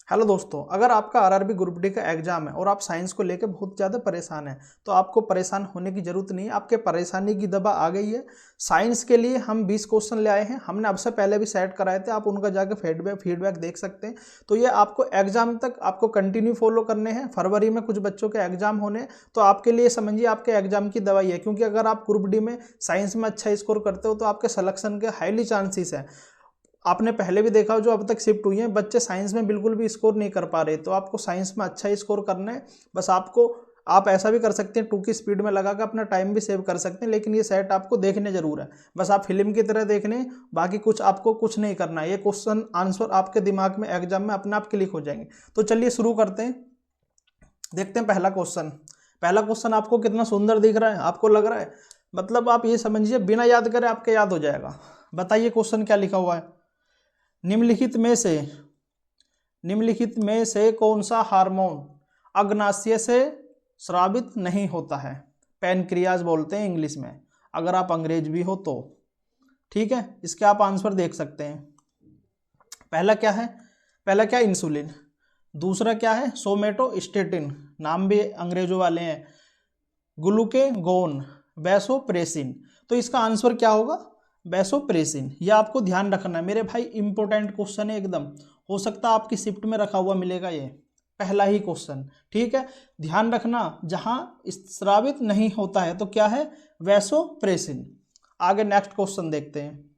Hello दोस्तों, अगर आपका आरआरबी ग्रुप डी का एग्जाम है और आप साइंस को लेकर बहुत ज़्यादा परेशान हैं तो आपको परेशान होने की ज़रूरत नहीं है। आपके परेशानी की दवा आ गई है। साइंस के लिए हम 20 क्वेश्चन ले आए हैं। हमने अब से पहले भी सेट कराए थे, आप उनका जाकर फीडबैक देख सकते हैं। तो ये आपको एग्जाम तक आपको कंटिन्यू फॉलो करने हैं। फरवरी में कुछ बच्चों के एग्जाम होने, तो आपके लिए समझिए आपके एग्जाम की दवाई है। क्योंकि अगर आप ग्रुप डी में साइंस में अच्छा स्कोर करते हो तो आपके सिलेक्शन के हाईली चांसेस है। आपने पहले भी देखा हो, जो अब तक शिफ्ट हुई हैं बच्चे साइंस में बिल्कुल भी स्कोर नहीं कर पा रहे। तो आपको साइंस में अच्छा स्कोर करना है। बस आप ऐसा भी कर सकते हैं, 2 की स्पीड में लगा कर अपना टाइम भी सेव कर सकते हैं। लेकिन ये सेट आपको देखने जरूर है। बस आप फिल्म की तरह देखने, बाकी आपको कुछ नहीं करना है। ये क्वेश्चन आंसर आपके दिमाग में एग्जाम में अपने आप क्लिक हो जाएंगे। तो चलिए शुरू करते हैं। देखते हैं पहला क्वेश्चन आपको कितना सुंदर दिख रहा है। आपको लग रहा है, मतलब आप ये समझिए बिना याद करे आपके याद हो जाएगा। बताइए क्वेश्चन क्या लिखा हुआ है। निम्नलिखित में से कौन सा हार्मोन अग्नाशय से स्रावित नहीं होता है? पैनक्रियाज बोलते हैं इंग्लिश में, अगर आप अंग्रेज भी हो तो। ठीक है, इसके आप आंसर देख सकते हैं। पहला क्या इंसुलिन। दूसरा क्या है? सोमेटोस्टेटिन, नाम भी अंग्रेजों वाले हैं। Glucagon, vasopressin. तो इसका आंसर क्या होगा? वैसोप्रेसिन। यह आपको ध्यान रखना है मेरे भाई, इंपॉर्टेंट क्वेश्चन है एकदम। हो सकता है आपकी शिफ्ट में रखा हुआ मिलेगा ये पहला ही क्वेश्चन। ठीक है, ध्यान रखना। जहां स्रावित नहीं होता है तो क्या है? वैसोप्रेसिन। आगे नेक्स्ट क्वेश्चन देखते हैं।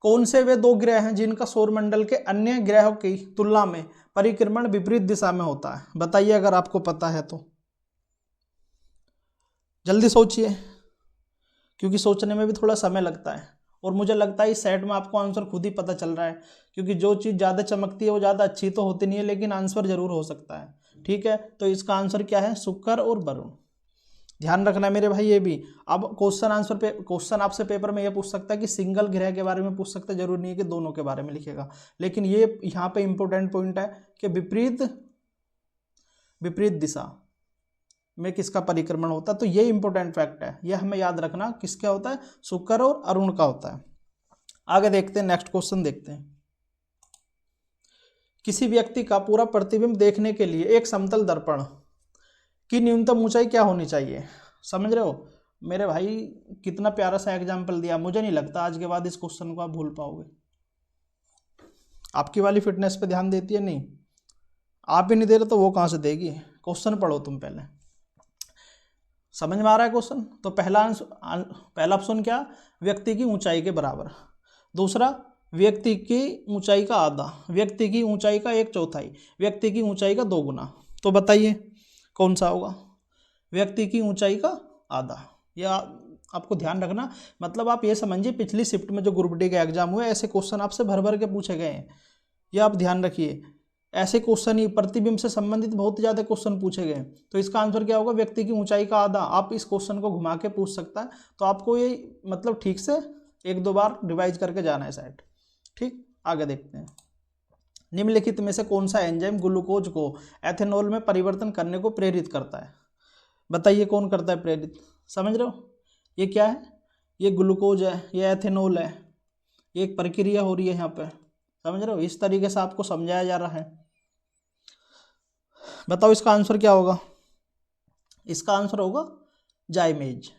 कौन से वे 2 ग्रह हैं जिनका सौरमंडल के अन्य ग्रहों की तुलना में परिक्रमण विपरीत दिशा में होता है? बताइए अगर आपको पता है तो। जल्दी सोचिए, क्योंकि सोचने में भी थोड़ा समय लगता है। और मुझे लगता है इस सेट में आपको आंसर खुद ही पता चल रहा है। क्योंकि जो चीज़ ज़्यादा चमकती है वो ज़्यादा अच्छी तो होती नहीं है, लेकिन आंसर जरूर हो सकता है। ठीक है, तो इसका आंसर क्या है? शुक्र और वरुण। ध्यान रखना है मेरे भाई ये भी। अब क्वेश्चन आपसे पेपर में ये पूछ सकता है कि सिंगल ग्रह के बारे में पूछ सकता है, जरूरी नहीं है कि दोनों के बारे में लिखेगा। लेकिन ये यहाँ पे इंपॉर्टेंट पॉइंट है कि विपरीत दिशा में किसका परिक्रमण होता है। तो ये इंपॉर्टेंट फैक्ट है, ये हमें याद रखना। किसका होता है? शुक्र और अरुण का होता है। आगे देखते हैं, नेक्स्ट क्वेश्चन देखते हैं। किसी व्यक्ति का पूरा प्रतिबिंब देखने के लिए एक समतल दर्पण की न्यूनतम ऊंचाई क्या होनी चाहिए? समझ रहे हो मेरे भाई? कितना प्यारा सा एग्जाम्पल दिया। मुझे नहीं लगता आज के बाद इस क्वेश्चन को आप भूल पाओगे। आपकी वाली फिटनेस पे ध्यान देती है? नहीं, आप ही नहीं दे रहे तो वो कहां से देगी? क्वेश्चन पढ़ो तुम पहले। समझ में आ रहा है क्वेश्चन? तो पहला ऑप्शन क्या? व्यक्ति की ऊंचाई के बराबर। दूसरा, व्यक्ति की ऊंचाई का आधा, व्यक्ति की ऊंचाई का 1/4, व्यक्ति की ऊंचाई का 2 गुना। तो बताइए कौन सा होगा? व्यक्ति की ऊंचाई का आधा। या आपको ध्यान रखना, मतलब आप ये समझिए पिछली शिफ्ट में जो ग्रुप डी का एग्जाम हुआ है ऐसे क्वेश्चन आपसे भर भर के पूछे गए हैं। ये आप ध्यान रखिए, ऐसे क्वेश्चन ही प्रतिबिंब से संबंधित बहुत ज़्यादा क्वेश्चन पूछे गए। तो इसका आंसर क्या होगा? व्यक्ति की ऊंचाई का आधा। आप इस क्वेश्चन को घुमा के पूछ सकता है। तो आपको ये मतलब ठीक से 1-2 बार रिवाइज करके जाना है सेट। ठीक, आगे देखते हैं। निम्नलिखित में से कौन सा एंजाइम ग्लूकोज को एथेनॉल में परिवर्तन करने को प्रेरित करता है? बताइए कौन करता है प्रेरित? समझ रहे हो ये क्या है? ये ग्लूकोज है, ये एथेनॉल है। ये एक प्रक्रिया हो रही है यहाँ पे, समझ रहे हो? इस तरीके से आपको समझाया जा रहा है। बताओ इसका आंसर क्या होगा? इसका आंसर होगा जाइमेज।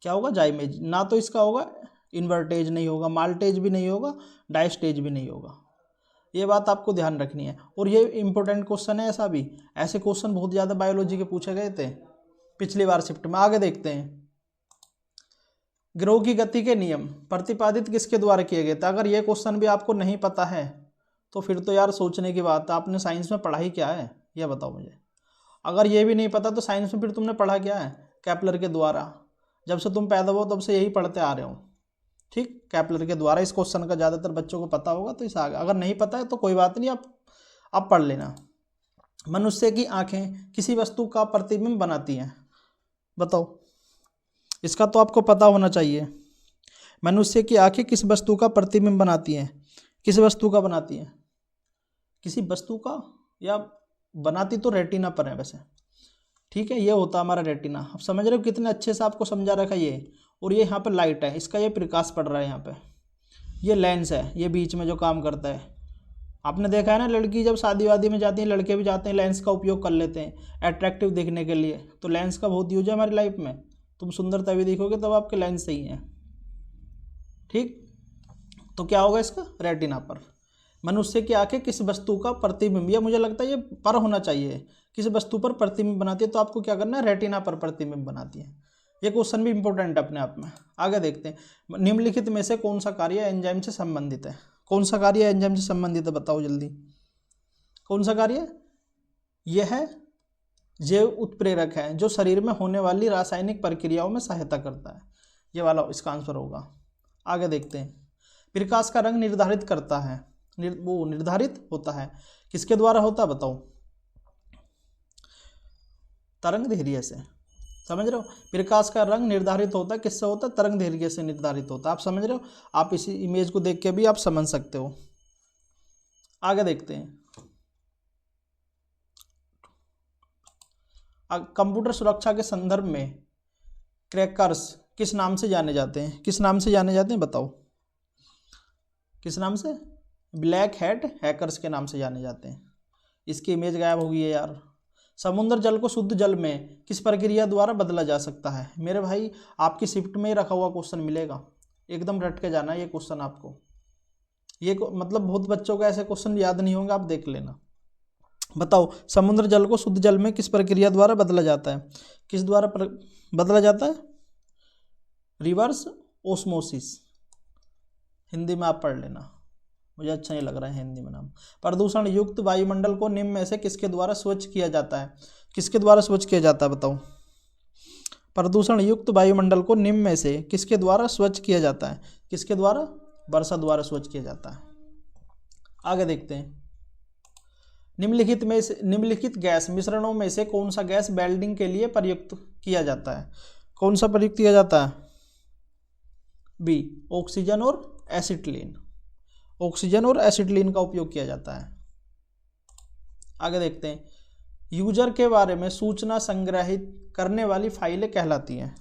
क्या होगा? जाइमेज। ना तो इसका होगा इन्वर्टेज, नहीं होगा माल्टेज भी नहीं होगा, डायस्टेज भी नहीं होगा। ये बात आपको ध्यान रखनी है। और ये इंपॉर्टेंट क्वेश्चन है। ऐसे क्वेश्चन बहुत ज़्यादा बायोलॉजी के पूछे गए थे पिछली बार शिफ्ट में। आगे देखते हैं। ग्रह की गति के नियम प्रतिपादित किसके द्वारा किए गए थे? अगर ये क्वेश्चन भी आपको नहीं पता है तो फिर तो यार सोचने की बात है। आपने साइंस में पढ़ा ही क्या है ये बताओ मुझे। अगर ये भी नहीं पता तो साइंस में फिर तुमने पढ़ा क्या है? केपलर के द्वारा। जब से तुम पैदा हो तब से यही पढ़ते आ रहे हो। ठीक, केपलर के द्वारा। इस क्वेश्चन का ज़्यादातर बच्चों को पता होगा, तो इस आगे अगर नहीं पता है तो कोई बात नहीं, आप पढ़ लेना। मनुष्य की आंखें किसी वस्तु का प्रतिबिंब बनाती हैं? बताओ, इसका तो आपको पता होना चाहिए। मनुष्य की आंखें किस वस्तु का प्रतिबिंब बनाती हैं? किस वस्तु का बनाती हैं? किसी वस्तु का, या बनाती तो रेटिना पर है वैसे। ठीक है, ये होता है हमारा रेटिना। आप समझ रहे हो कितने अच्छे से आपको समझा रखा है ये। और ये यहाँ पे लाइट है, इसका ये प्रकाश पड़ रहा है यहाँ पे। ये लेंस है, ये बीच में जो काम करता है। आपने देखा है ना, लड़की जब शादी वादी में जाती है, लड़के भी जाते हैं, लेंस का उपयोग कर लेते हैं अट्रैक्टिव दिखने के लिए। तो लेंस का बहुत यूज है हमारी लाइफ में। तुम सुंदर तभी दिखोगे तब आपके लेंस सही हैं। ठीक, तो क्या होगा इसका, रेटिना पर। मनुष्य की आंखें किस वस्तु का प्रतिबिंब, ये मुझे लगता है ये पर होना चाहिए, किस वस्तु पर प्रतिबिंब बनाती है, तो आपको क्या करना है, रेटिना पर प्रतिबिंब बनाती है। ये क्वेश्चन भी इंपॉर्टेंट है अपने आप में। आगे देखते हैं, निम्नलिखित में से कौन सा कार्य एंजाइम से संबंधित है। कौन सा कार्य एंजाइम से संबंधित है, बताओ जल्दी, कौन सा कार्य। यह है जैव उत्प्रेरक है जो शरीर में होने वाली रासायनिक प्रक्रियाओं में सहायता करता है। ये वाला इसका आंसर होगा। आगे देखते हैं, प्रकाश का रंग निर्धारित करता है, वो निर्धारित होता है किसके द्वारा होता है, बताओ। तरंग दैर्घ्य से, समझ रहे हो। प्रकाश का रंग निर्धारित होता है किससे होता है, तरंग दैर्घ्य से निर्धारित होता है। आप समझ रहे हो, आप इसी इमेज को देख के भी आप समझ सकते हो। आगे देखते हैं, कंप्यूटर सुरक्षा के संदर्भ में क्रैकर्स किस नाम से जाने जाते हैं, किस नाम से जाने जाते हैं, बताओ किस नाम से। ब्लैक हैट हैकर्स के नाम से जाने जाते हैं। इसकी इमेज गायब हो गई है यार। समुद्र जल को शुद्ध जल में किस प्रक्रिया द्वारा बदला जा सकता है। मेरे भाई आपकी शिफ्ट में ही रखा हुआ क्वेश्चन मिलेगा, एकदम रट के जाना ये क्वेश्चन आपको। ये मतलब बहुत बच्चों को ऐसे क्वेश्चन याद नहीं होंगे, आप देख लेना। बताओ, समुद्र जल को शुद्ध जल में किस प्रक्रिया द्वारा बदला जाता है, किस द्वारा बदला जाता है, रिवर्स ओस्मोसिस। हिंदी में आप पढ़ लेना, मुझे अच्छा नहीं लग रहा है हिंदी में नाम। प्रदूषण युक्त वायुमंडल को निम्न में से किसके द्वारा स्वच्छ किया जाता है, किसके द्वारा स्वच्छ किया जाता है, बताओ। प्रदूषण युक्त वायुमंडल को निम्न में से किसके द्वारा स्वच्छ किया जाता है, किसके द्वारा, वर्षा द्वारा स्वच्छ किया जाता है। आगे देखते हैं, निम्नलिखित गैस मिश्रणों में से कौन सा गैस वेल्डिंग के लिए प्रयुक्त किया जाता है, कौन सा प्रयुक्त किया जाता है, बी ऑक्सीजन और एसिटिलीन। ऑक्सीजन और एसिटिलीन का उपयोग किया जाता है। आगे देखते हैं, यूजर के बारे में सूचना संग्रहित करने वाली फाइलें कहलाती हैं।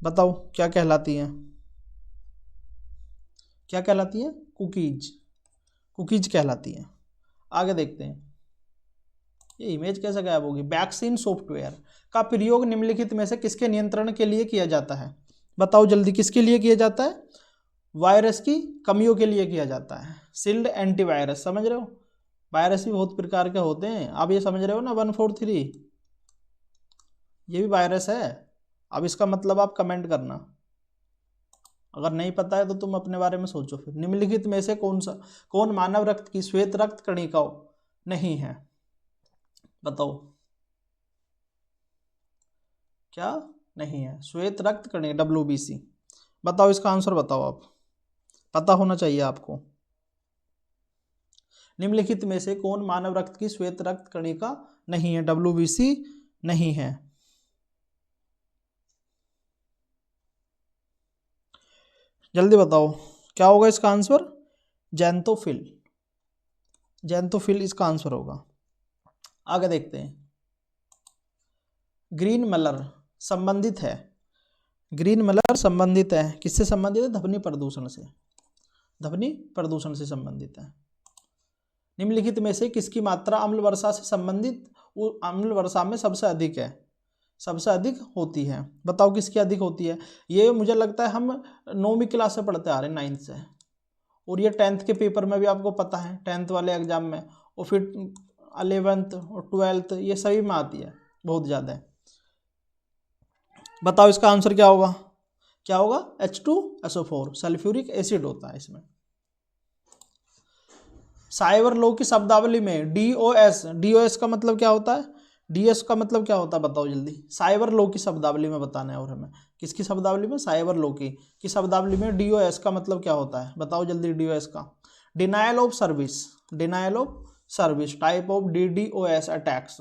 बताओ क्या कहलाती हैं, क्या कहलाती हैं, कुकीज, कुकीज कहलाती हैं। आगे देखते हैं, ये इमेज कैसे गायब होगी। वैक्सीन सॉफ्टवेयर का प्रयोग निम्नलिखित में से किसके नियंत्रण के लिए किया जाता है, बताओ जल्दी, किसके लिए किया जाता है, वायरस की कमियों के लिए किया जाता है। शील्ड एंटीवायरस, समझ रहे हो, वायरस भी बहुत प्रकार के होते हैं, आप ये समझ रहे हो ना। 143 ये भी वायरस है। अब इसका मतलब आप कमेंट करना, अगर नहीं पता है तो तुम अपने बारे में सोचो। फिर निम्नलिखित में से कौन मानव रक्त की श्वेत रक्त कणिका नहीं है, बताओ क्या नहीं है, श्वेत रक्त कणिका WBC। बताओ इसका आंसर बताओ, आप पता होना चाहिए आपको। निम्नलिखित में से कौन मानव रक्त की श्वेत रक्त कणिका नहीं है, WBC नहीं है। जल्दी बताओ क्या होगा इसका आंसर, जैंथोफिल, जैंथोफिल इसका आंसर होगा। आगे देखते हैं, ग्रीन मलर संबंधित है, ग्रीन मलर संबंधित है किससे संबंधित है, ध्वनि प्रदूषण से, ध्वनि प्रदूषण से संबंधित है। निम्नलिखित में से किसकी मात्रा अम्ल वर्षा से संबंधित, अम्ल वर्षा में सबसे अधिक है, सबसे अधिक होती है, बताओ किसकी अधिक होती है। ये मुझे लगता है हम 9वीं क्लास से पढ़ते आ रहे हैं, 9th से, और ये 10th के पेपर में भी आपको पता है, 10th वाले एग्जाम में, और फिर 11th और 12th ये सभी में आती है बहुत ज़्यादा है। बताओ इसका आंसर क्या होगा, क्या होगा, H2SO4 सल्फ्यूरिक एसिड होता है इसमें। साइबर लॉ की शब्दावली में DOS का मतलब क्या होता है, DS का मतलब क्या होता है, बताओ जल्दी। साइबर लॉ की शब्दावली में बताना है, और हमें किसकी शब्दावली में, साइबर लॉ की शब्दावली में DOS का मतलब क्या होता है, बताओ जल्दी। DOS का denial of service, denial of service type of DDoS attacks.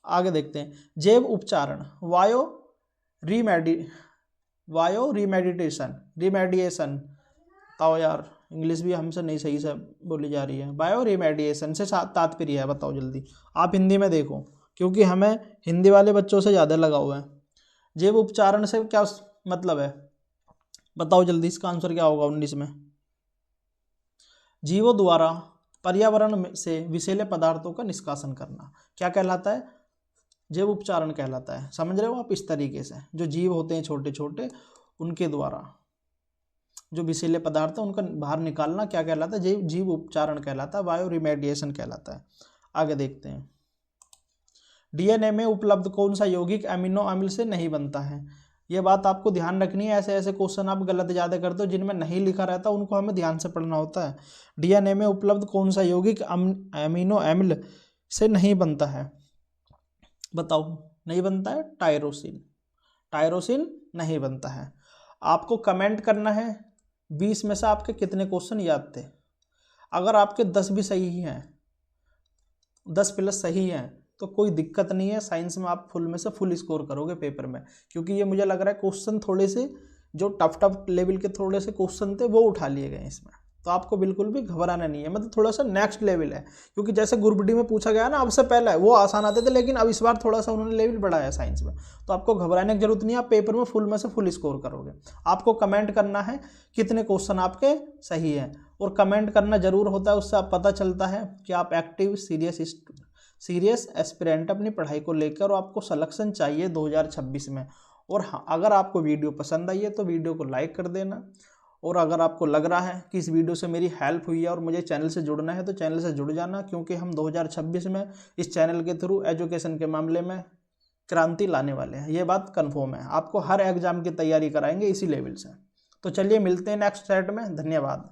आगे देखते हैं, जैव उपचारण, वायो रिमेडिएशन, बताओ यार, इंग्लिश भी हमसे नहीं सही से बोली जा रही है। बायो रिमेडिएशन से तात्पर्य है, बताओ जल्दी। आप हिंदी में देखो, क्योंकि हमें हिंदी वाले बच्चों से ज़्यादा लगा हुआ है। जैव उपचारण से क्या मतलब है, बताओ जल्दी, इसका आंसर क्या होगा 19 में। जीवों द्वारा पर्यावरण से विषैले पदार्थों का निष्कासन करना क्या कहलाता है? जैव उपचारण कहलाता है। समझ रहे हो आप? इस तरीके से जो जीव होते हैं छोटे छोटे, उनके द्वारा जो विषैले पदार्थ है उनका बाहर निकालना क्या कहलाता है? जीव उपचारण कहलाता है, बायो रिमेडिएशन कहलाता है। आगे देखते हैं, डीएनए में उपलब्ध कौन सा यौगिक अमीनो अम्ल से नहीं बनता है? ये बात आपको ध्यान रखनी है। ऐसे ऐसे क्वेश्चन आप गलत ज़्यादा करते हो, जिनमें नहीं लिखा रहता उनको हमें ध्यान से पढ़ना होता है। डीएनए में उपलब्ध कौन सा यौगिक अमीनो अम्ल से नहीं बनता है? बताओ। नहीं बनता है टायरोसिन। टायरोसिन नहीं बनता है। आपको कमेंट करना है 20 में से आपके कितने क्वेश्चन याद थे। अगर आपके 10 भी सही हैं, 10 प्लस सही हैं, तो कोई दिक्कत नहीं है। साइंस में आप फुल में से फुल स्कोर करोगे पेपर में, क्योंकि ये मुझे लग रहा है क्वेश्चन थोड़े से जो टफ लेवल के थोड़े से क्वेश्चन थे वो उठा लिए गए इसमें। तो आपको बिल्कुल भी घबराना नहीं है, मतलब थोड़ा सा नेक्स्ट लेवल है। क्योंकि जैसे ग्रुप डी में पूछा गया ना, अब से पहले वो आसान आते थे, लेकिन अब इस बार थोड़ा सा उन्होंने लेवल बढ़ाया साइंस में। तो आपको घबराने की जरूरत नहीं है, आप पेपर में फुल में से फुल स्कोर करोगे। आपको कमेंट करना है कितने क्वेश्चन आपके सही हैं, और कमेंट करना जरूर होता है, उससे आप पता चलता है कि आप एक्टिव सीरियस एस्पिरेंट अपनी पढ़ाई को लेकर, और आपको सिलेक्शन चाहिए 2026 में। और हाँ, अगर आपको वीडियो पसंद आई है तो वीडियो को लाइक कर देना, और अगर आपको लग रहा है कि इस वीडियो से मेरी हेल्प हुई है और मुझे चैनल से जुड़ना है तो चैनल से जुड़ जाना, क्योंकि हम 2026 में इस चैनल के थ्रू एजुकेशन के मामले में क्रांति लाने वाले हैं। ये बात कन्फर्म है। आपको हर एग्जाम की तैयारी कराएंगे इसी लेवल से। तो चलिए मिलते हैं नेक्स्ट सेट में। धन्यवाद।